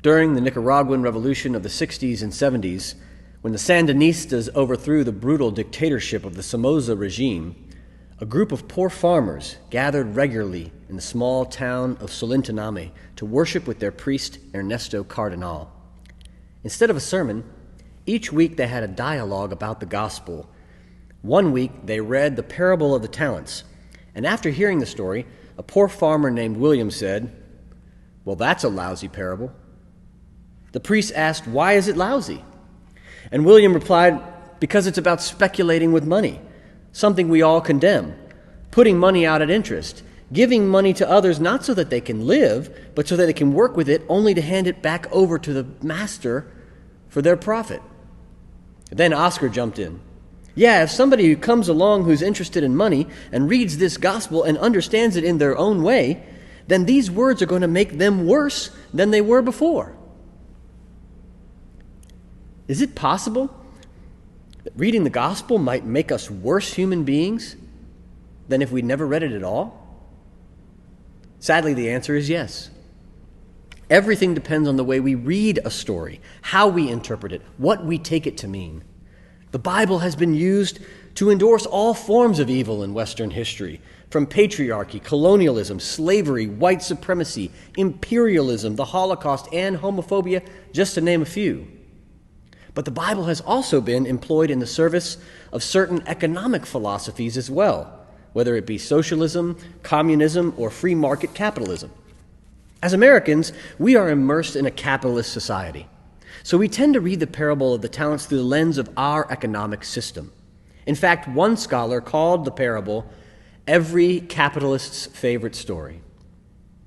During the Nicaraguan Revolution of the 60s and 70s, when the Sandinistas overthrew the brutal dictatorship of the Somoza regime, a group of poor farmers gathered regularly in the small town of Solintiname to worship with their priest Ernesto Cardenal. Instead of a sermon, each week they had a dialogue about the gospel. One week they read the parable of the talents, and after hearing the story, a poor farmer named William said, "Well, that's a lousy parable." The priest asked, "Why is it lousy?" And William replied, "Because it's about speculating with money, something we all condemn, putting money out at interest, giving money to others not so that they can live, but so that they can work with it only to hand it back over to the master for their profit." Then Oscar jumped in. "Yeah, if somebody who comes along who's interested in money and reads this gospel and understands it in their own way, then these words are going to make them worse than they were before." Is it possible that reading the gospel might make us worse human beings than if we'd never read it at all? Sadly, the answer is yes. Everything depends on the way we read a story, how we interpret it, what we take it to mean. The Bible has been used to endorse all forms of evil in Western history, from patriarchy, colonialism, slavery, white supremacy, imperialism, the Holocaust, and homophobia, just to name a few. But the Bible has also been employed in the service of certain economic philosophies as well, whether it be socialism, communism, or free market capitalism. As Americans, we are immersed in a capitalist society, so we tend to read the parable of the talents through the lens of our economic system. In fact, one scholar called the parable every capitalist's favorite story.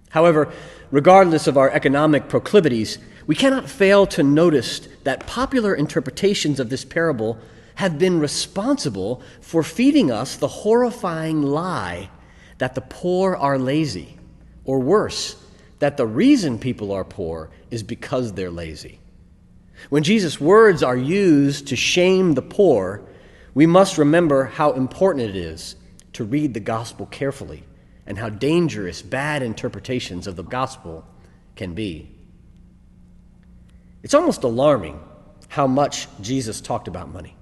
However, regardless of our economic proclivities, we cannot fail to notice that popular interpretations of this parable have been responsible for feeding us the horrifying lie that the poor are lazy, or worse, that the reason people are poor is because they're lazy. When Jesus' words are used to shame the poor, we must remember how important it is to read the gospel carefully and how dangerous bad interpretations of the gospel can be. It's almost alarming how much Jesus talked about money.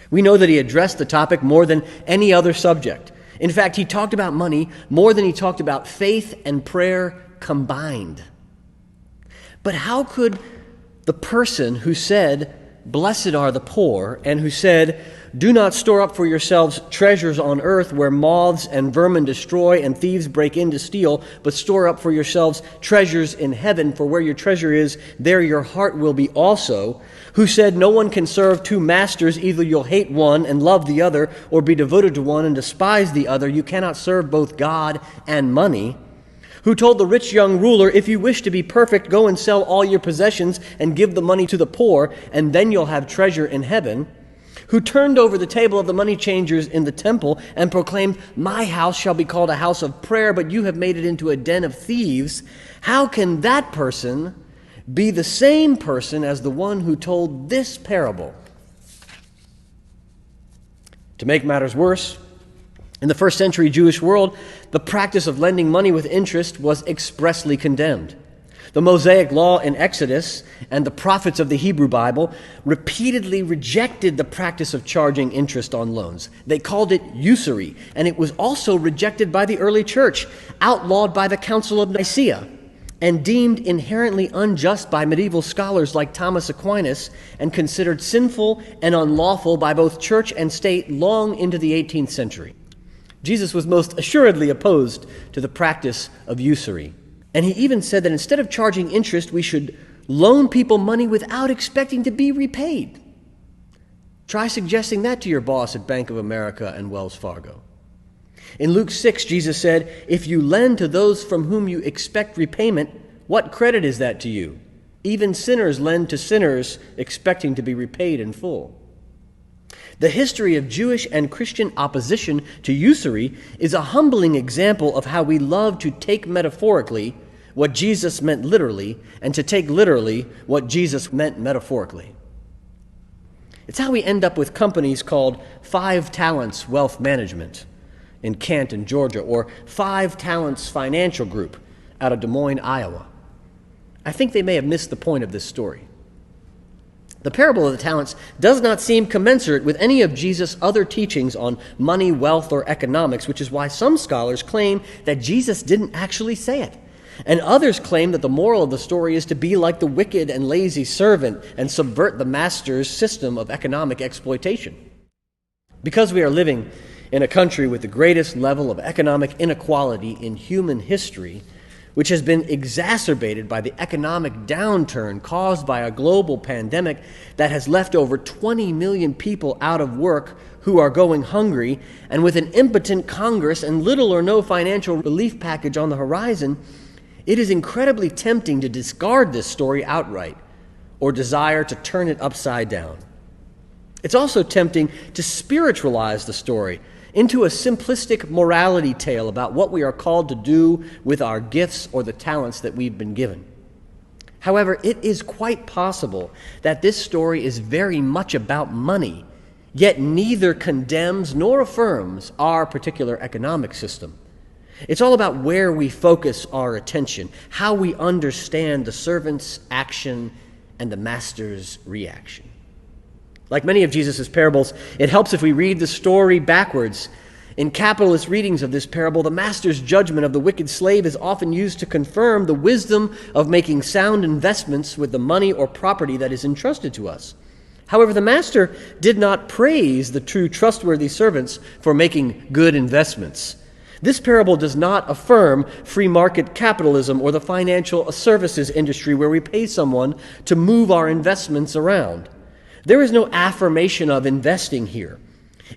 We know that he addressed the topic more than any other subject. In fact, he talked about money more than he talked about faith and prayer combined. But how could the person who said, "Blessed are the poor," and who said, "Do not store up for yourselves treasures on earth where moths and vermin destroy and thieves break in to steal, but store up for yourselves treasures in heaven, for where your treasure is, there your heart will be also," who said, "No one can serve two masters, either you'll hate one and love the other, or be devoted to one and despise the other. You cannot serve both God and money," who told the rich young ruler, "If you wish to be perfect, go and sell all your possessions and give the money to the poor, and then you'll have treasure in heaven," who turned over the table of the money changers in the temple and proclaimed, "My house shall be called a house of prayer, but you have made it into a den of thieves." How can that person be the same person as the one who told this parable? To make matters worse, in the first century Jewish world, the practice of lending money with interest was expressly condemned. The Mosaic Law in Exodus and the prophets of the Hebrew Bible repeatedly rejected the practice of charging interest on loans. They called it usury, and it was also rejected by the early church, outlawed by the Council of Nicaea, and deemed inherently unjust by medieval scholars like Thomas Aquinas, and considered sinful and unlawful by both church and state long into the 18th century. Jesus was most assuredly opposed to the practice of usury. And he even said that instead of charging interest, we should loan people money without expecting to be repaid. Try suggesting that to your boss at Bank of America and Wells Fargo. In Luke 6, Jesus said, "If you lend to those from whom you expect repayment, what credit is that to you? Even sinners lend to sinners, expecting to be repaid in full." The history of Jewish and Christian opposition to usury is a humbling example of how we love to take metaphorically what Jesus meant literally, and to take literally what Jesus meant metaphorically. It's how we end up with companies called 5 Talents Wealth Management in Canton, Georgia, or 5 Talents Financial Group out of Des Moines, Iowa. I think they may have missed the point of this story. The parable of the talents does not seem commensurate with any of Jesus' other teachings on money, wealth, or economics, which is why some scholars claim that Jesus didn't actually say it. And others claim that the moral of the story is to be like the wicked and lazy servant and subvert the master's system of economic exploitation. Because we are living in a country with the greatest level of economic inequality in human history, which has been exacerbated by the economic downturn caused by a global pandemic that has left over 20 million people out of work who are going hungry, and with an impotent Congress and little or no financial relief package on the horizon, it is incredibly tempting to discard this story outright or desire to turn it upside down. It's also tempting to spiritualize the story into a simplistic morality tale about what we are called to do with our gifts or the talents that we've been given. However, it is quite possible that this story is very much about money, yet neither condemns nor affirms our particular economic system. It's all about where we focus our attention, how we understand the servant's action and the master's reaction. Like many of Jesus' parables, it helps if we read the story backwards. In capitalist readings of this parable, the master's judgment of the wicked slave is often used to confirm the wisdom of making sound investments with the money or property that is entrusted to us. However, the master did not praise the true trustworthy servants for making good investments. This parable does not affirm free market capitalism or the financial services industry where we pay someone to move our investments around. There is no affirmation of investing here.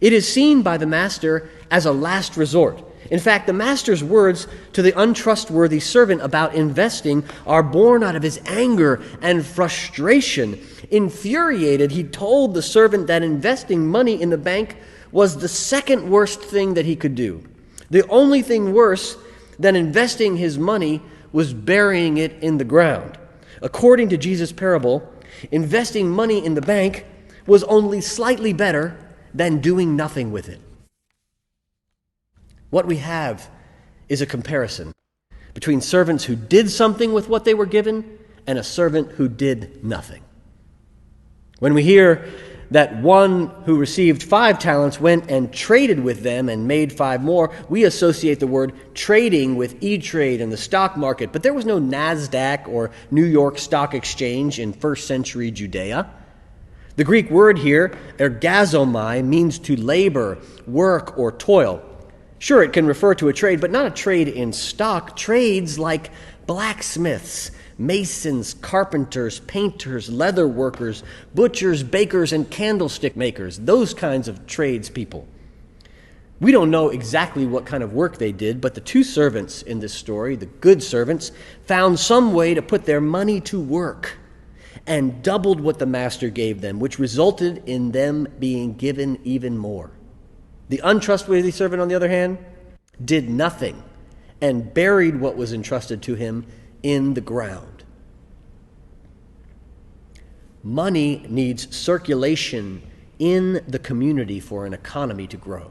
It is seen by the master as a last resort. In fact, the master's words to the untrustworthy servant about investing are born out of his anger and frustration. Infuriated, he told the servant that investing money in the bank was the second worst thing that he could do. The only thing worse than investing his money was burying it in the ground. According to Jesus' parable, investing money in the bank was only slightly better than doing nothing with it. What we have is a comparison between servants who did something with what they were given and a servant who did nothing. When we hear that one who received 5 talents went and traded with them and made 5 more, we associate the word trading with E-Trade and the stock market, but there was no NASDAQ or New York Stock Exchange in first century Judea. The Greek word here, ergazomai, means to labor, work, or toil. Sure, it can refer to a trade, but not a trade in stock. Trades like blacksmiths, masons, carpenters, painters, leather workers, butchers, bakers, and candlestick makers, those kinds of tradespeople. We don't know exactly what kind of work they did, but the 2 servants in this story, the good servants, found some way to put their money to work and doubled what the master gave them, which resulted in them being given even more. The untrustworthy servant, on the other hand, did nothing and buried what was entrusted to him in the ground. Money needs circulation in the community for an economy to grow.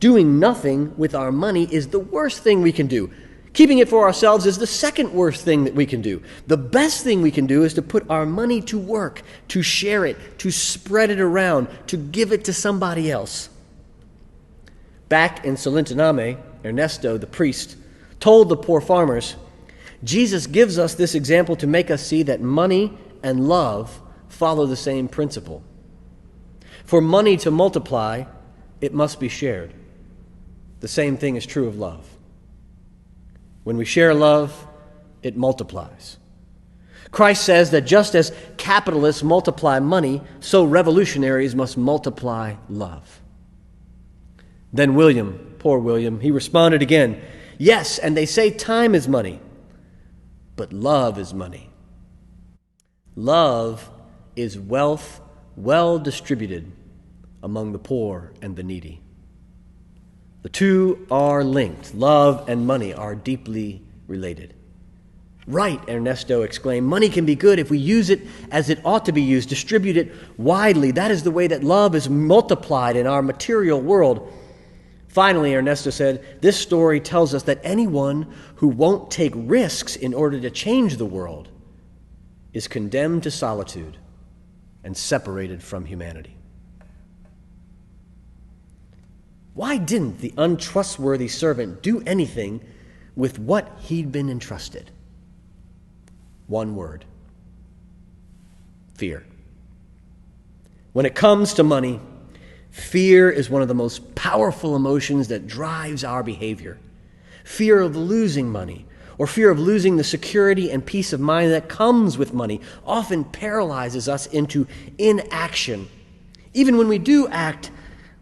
Doing nothing with our money is the worst thing we can do. Keeping it for ourselves is the second worst thing that we can do. The best thing we can do is to put our money to work, to share it, to spread it around, to give it to somebody else. Back in Salintiname, Ernesto, the priest, told the poor farmers, Jesus gives us this example to make us see that money and love follow the same principle. For money to multiply, it must be shared. The same thing is true of love. When we share love, it multiplies. Christ says that just as capitalists multiply money, so revolutionaries must multiply love. Then William, poor William, he responded again, yes, and they say time is money, but love is money. Love is wealth well distributed among the poor and the needy. The two are linked. Love and money are deeply related. Right, Ernesto exclaimed. Money can be good if we use it as it ought to be used, distribute it widely. That is the way that love is multiplied in our material world. Finally, Ernesto said, this story tells us that anyone who won't take risks in order to change the world is condemned to solitude and separated from humanity. Why didn't the untrustworthy servant do anything with what he'd been entrusted? One word: fear. When it comes to money, fear is one of the most powerful emotions that drives our behavior. Fear of losing money, or fear of losing the security and peace of mind that comes with money, often paralyzes us into inaction. Even when we do act,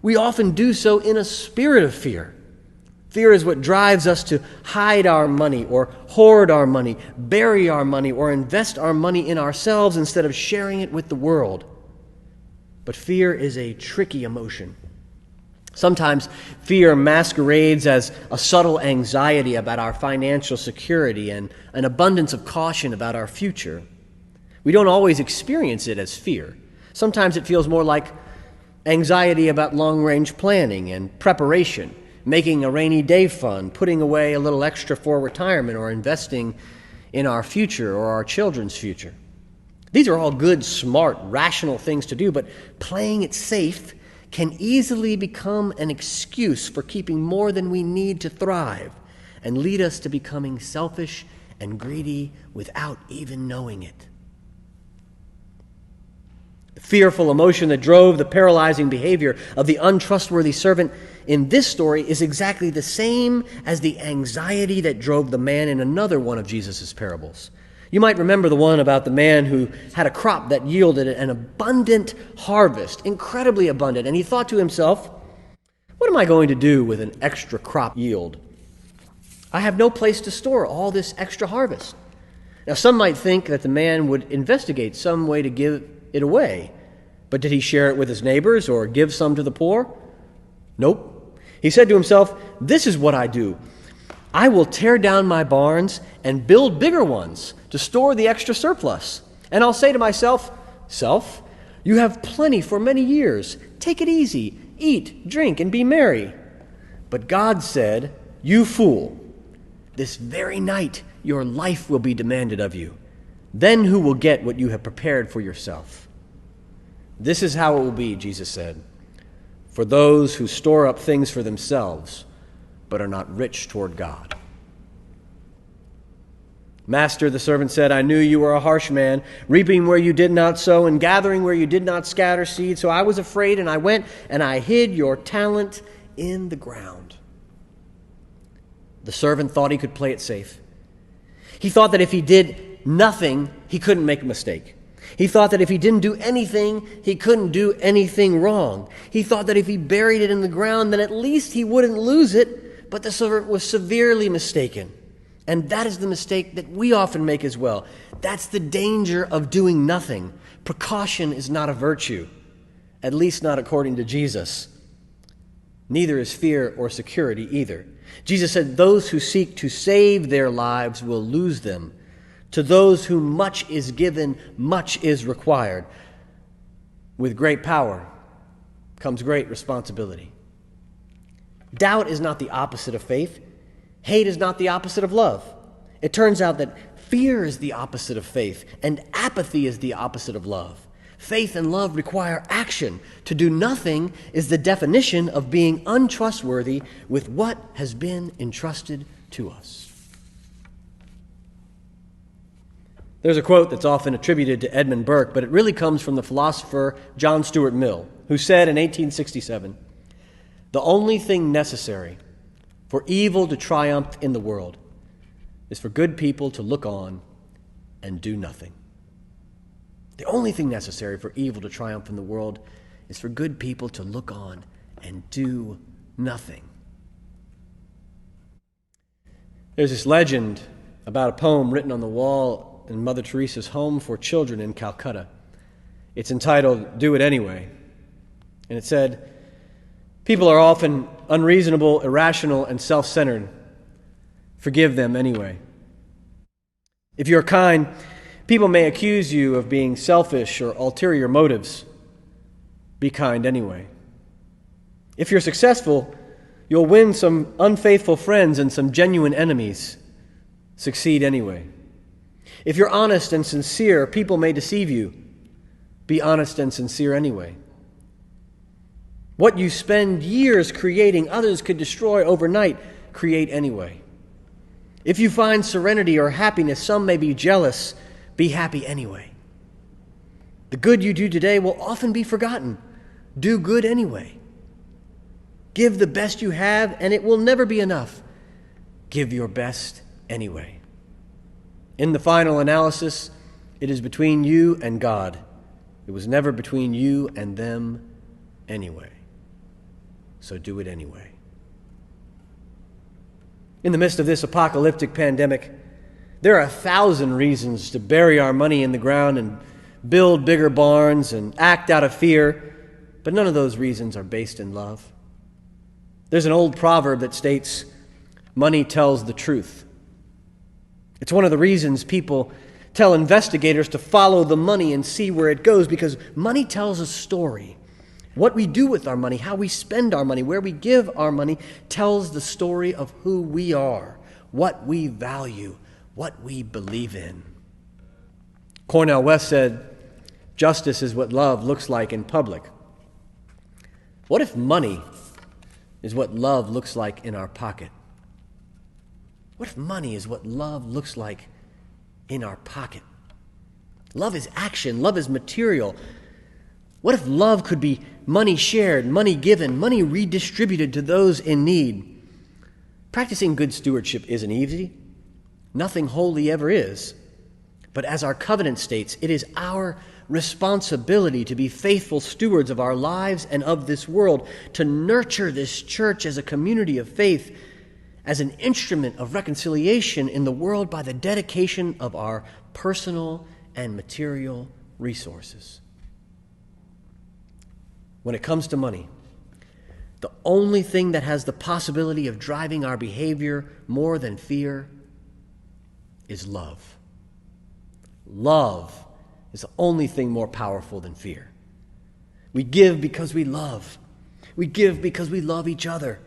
we often do so in a spirit of fear. Fear is what drives us to hide our money, or hoard our money, bury our money, or invest our money in ourselves instead of sharing it with the world. But fear is a tricky emotion. Sometimes fear masquerades as a subtle anxiety about our financial security and an abundance of caution about our future. We don't always experience it as fear. Sometimes it feels more like anxiety about long-range planning and preparation, making a rainy day fund, putting away a little extra for retirement, or investing in our future or our children's future. These are all good, smart, rational things to do, but playing it safe can easily become an excuse for keeping more than we need to thrive and lead us to becoming selfish and greedy without even knowing it. The fearful emotion that drove the paralyzing behavior of the untrustworthy servant in this story is exactly the same as the anxiety that drove the man in another one of Jesus' parables. You might remember the one about the man who had a crop that yielded an abundant harvest, incredibly abundant, and he thought to himself, what am I going to do with an extra crop yield? I have no place to store all this extra harvest. Now, some might think that the man would investigate some way to give it away, but did he share it with his neighbors or give some to the poor? Nope. He said to himself, this is what I do. I will tear down my barns and build bigger ones to store the extra surplus. And I'll say to myself, self, you have plenty for many years. Take it easy. Eat, drink, and be merry. But God said, you fool, this very night your life will be demanded of you. Then who will get what you have prepared for yourself? This is how it will be, Jesus said, for those who store up things for themselves, but are not rich toward God. Master, the servant said, I knew you were a harsh man, reaping where you did not sow and gathering where you did not scatter seed. So I was afraid, and I went and I hid your talent in the ground. The servant thought he could play it safe. He thought that if he did nothing, he couldn't make a mistake. He thought that if he didn't do anything, he couldn't do anything wrong. He thought that if he buried it in the ground, then at least he wouldn't lose it. But the servant was severely mistaken. And that is the mistake that we often make as well. That's the danger of doing nothing. Precaution is not a virtue, at least not according to Jesus. Neither is fear or security either. Jesus said, those who seek to save their lives will lose them. To those whom much is given, much is required. With great power comes great responsibility. Doubt is not the opposite of faith. Hate is not the opposite of love. It turns out that fear is the opposite of faith, and apathy is the opposite of love. Faith and love require action. To do nothing is the definition of being untrustworthy with what has been entrusted to us. There's a quote that's often attributed to Edmund Burke, but it really comes from the philosopher John Stuart Mill, who said in 1867, the only thing necessary for evil to triumph in the world is for good people to look on and do nothing. The only thing necessary for evil to triumph in the world is for good people to look on and do nothing. There's this legend about a poem written on the wall in Mother Teresa's home for children in Calcutta. It's entitled, Do It Anyway. And it said, people are often unreasonable, irrational, and self-centered. Forgive them anyway. If you're kind, people may accuse you of being selfish or ulterior motives. Be kind anyway. If you're successful, You'll win some unfaithful friends and some genuine enemies. Succeed anyway. If you're honest and sincere, people may deceive you. Be honest and sincere anyway. What you spend years creating, others could destroy overnight. Create anyway. If you find serenity or happiness, some may be jealous. Be happy anyway. The good you do today will often be forgotten. Do good anyway. Give the best you have, and it will never be enough. Give your best anyway. In the final analysis, it is between you and God. It was never between you and them anyway. So do it anyway. In the midst of this apocalyptic pandemic, there are 1,000 reasons to bury our money in the ground and build bigger barns and act out of fear, but none of those reasons are based in love. There's an old proverb that states, money tells the truth. It's one of the reasons people tell investigators to follow the money and see where it goes, because money tells a story. What we do with our money, how we spend our money, where we give our money, tells the story of who we are, what we value, what we believe in. Cornel West said, justice is what love looks like in public. What if money is what love looks like in our pocket? What if money is what love looks like in our pocket? Love is action. Love is material. What if love could be money shared, money given, money redistributed to those in need? Practicing good stewardship isn't easy. Nothing holy ever is. But as our covenant states, it is our responsibility to be faithful stewards of our lives and of this world, to nurture this church as a community of faith, as an instrument of reconciliation in the world by the dedication of our personal and material resources. When it comes to money, the only thing that has the possibility of driving our behavior more than fear is love. Love is the only thing more powerful than fear. We give because we love. We give because we love each other.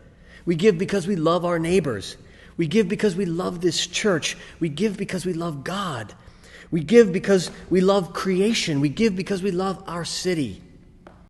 We give because we love our neighbors. We give because we love this church. We give because we love God. We give because we love creation. We give because we love our city.